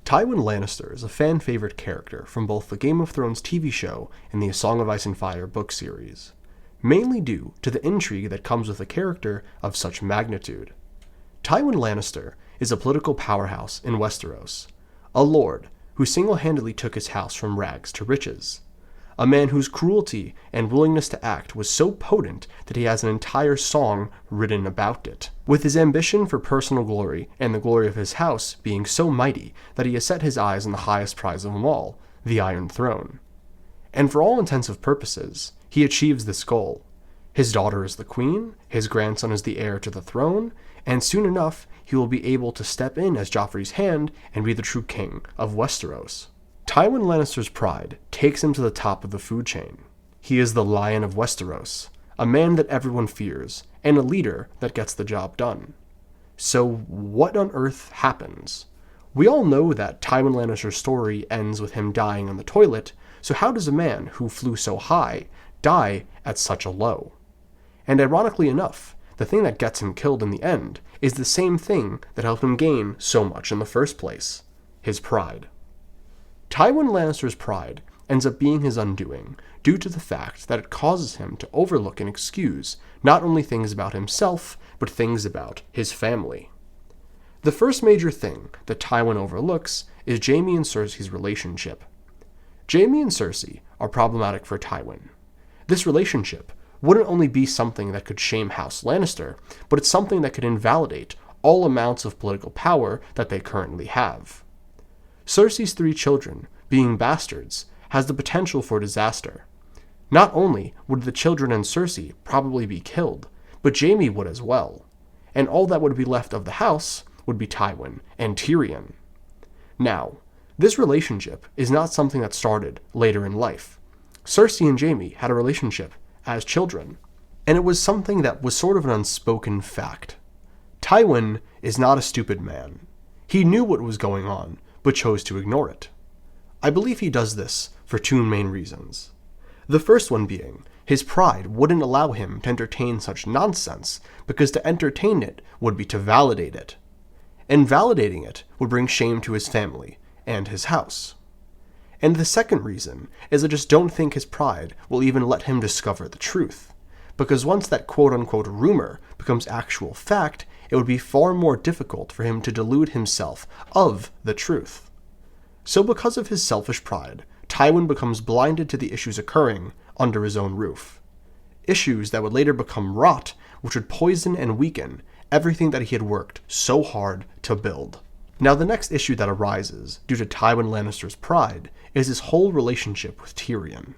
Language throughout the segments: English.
Tywin Lannister is a fan-favorite character from both the Game of Thrones TV show and the A Song of Ice and Fire book series, mainly due to the intrigue that comes with a character of such magnitude. Tywin Lannister is a political powerhouse in Westeros, a lord who single-handedly took his house from rags to riches, a man whose cruelty and willingness to act was so potent that he has an entire song written about it, with his ambition for personal glory and the glory of his house being so mighty that he has set his eyes on the highest prize of them all, the Iron Throne. And for all intensive purposes, he achieves this goal. His daughter is the queen, his grandson is the heir to the throne, and soon enough he will be able to step in as Joffrey's hand and be the true king of Westeros. Tywin Lannister's pride takes him to the top of the food chain. He is the Lion of Westeros, a man that everyone fears, and a leader that gets the job done. So what on earth happens? We all know that Tywin Lannister's story ends with him dying on the toilet, so how does a man who flew so high die at such a low? And ironically enough, the thing that gets him killed in the end is the same thing that helped him gain so much in the first place: his pride. Tywin Lannister's pride ends up being his undoing due to the fact that it causes him to overlook and excuse not only things about himself, but things about his family. The first major thing that Tywin overlooks is Jaime and Cersei's relationship. Jaime and Cersei are problematic for Tywin. This relationship wouldn't only be something that could shame House Lannister, but it's something that could invalidate all amounts of political power that they currently have. Cersei's 3 children, being bastards, has the potential for disaster. Not only would the children and Cersei probably be killed, but Jaime would as well, and all that would be left of the house would be Tywin and Tyrion. Now, this relationship is not something that started later in life. Cersei and Jaime had a relationship as children, and it was something that was sort of an unspoken fact. Tywin is not a stupid man. He knew what was going on, but chose to ignore it. I believe he does this for 2 main reasons. The first one being, his pride wouldn't allow him to entertain such nonsense, because to entertain it would be to validate it. And validating it would bring shame to his family and his house. And the second reason is I just don't think his pride will even let him discover the truth, because once that quote-unquote rumor becomes actual fact, it would be far more difficult for him to delude himself of the truth. So because of his selfish pride, Tywin becomes blinded to the issues occurring under his own roof. Issues that would later become rot, which would poison and weaken everything that he had worked so hard to build. Now the next issue that arises due to Tywin Lannister's pride is his whole relationship with Tyrion.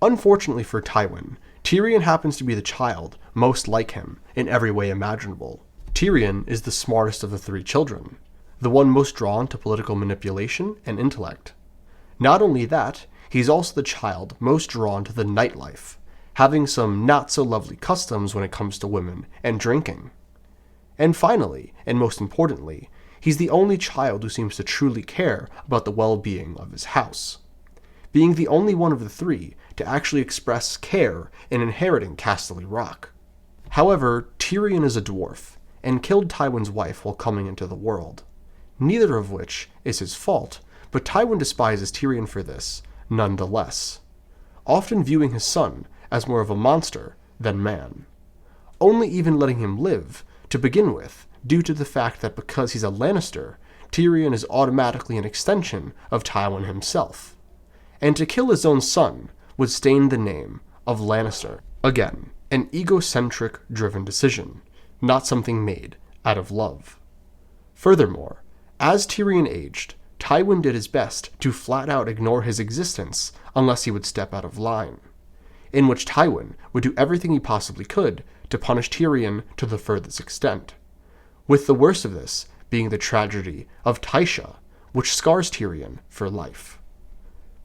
Unfortunately for Tywin, Tyrion happens to be the child most like him in every way imaginable. Tyrion is the smartest of the 3 children, the one most drawn to political manipulation and intellect. Not only that, he's also the child most drawn to the nightlife, having some not-so-lovely customs when it comes to women and drinking. And finally, and most importantly, he's the only child who seems to truly care about the well-being of his house, being the only one of the 3 to actually express care in inheriting Casterly Rock. However, Tyrion is a dwarf, and killed Tywin's wife while coming into the world, neither of which is his fault, but Tywin despises Tyrion for this, nonetheless, often viewing his son as more of a monster than man, only even letting him live to begin with, due to the fact that because he's a Lannister, Tyrion is automatically an extension of Tywin himself, and to kill his own son would stain the name of Lannister. Again, an egocentric driven decision, not something made out of love. Furthermore, as Tyrion aged, Tywin did his best to flat out ignore his existence unless he would step out of line, in which Tywin would do everything he possibly could to punish Tyrion to the furthest extent, with the worst of this being the tragedy of Tysha, which scars Tyrion for life.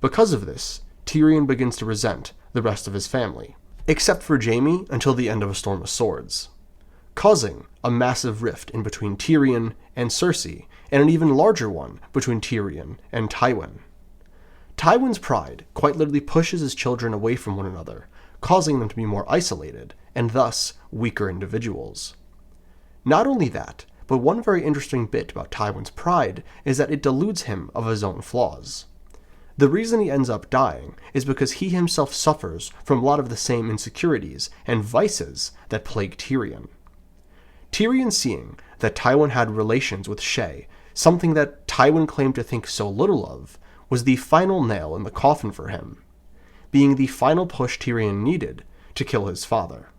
Because of this, Tyrion begins to resent the rest of his family, except for Jaime until the end of A Storm of Swords, causing a massive rift in between Tyrion and Cersei, and an even larger one between Tyrion and Tywin. Tywin's pride quite literally pushes his children away from one another, causing them to be more isolated, and thus weaker individuals. Not only that, but one very interesting bit about Tywin's pride is that it deludes him of his own flaws. The reason he ends up dying is because he himself suffers from a lot of the same insecurities and vices that plague Tyrion. Tyrion, seeing that Tywin had relations with Shae, something that Tywin claimed to think so little of, was the final nail in the coffin for him, being the final push Tyrion needed to kill his father.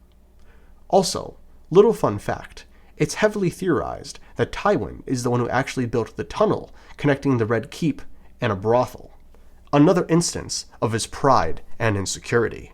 Also, little fun fact, it's heavily theorized that Tywin is the one who actually built the tunnel connecting the Red Keep and a brothel, another instance of his pride and insecurity.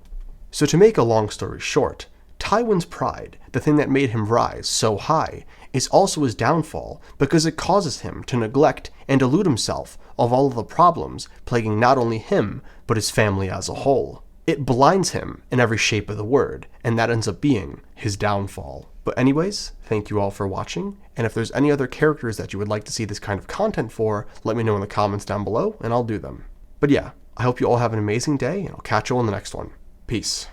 So to make a long story short, Tywin's pride, the thing that made him rise so high, is also his downfall because it causes him to neglect and delude himself of all of the problems plaguing not only him, but his family as a whole. It blinds him in every shape of the word, and that ends up being his downfall. But anyways, thank you all for watching, and if there's any other characters that you would like to see this kind of content for, let me know in the comments down below, and I'll do them. But yeah, I hope you all have an amazing day, and I'll catch you all in the next one. Peace.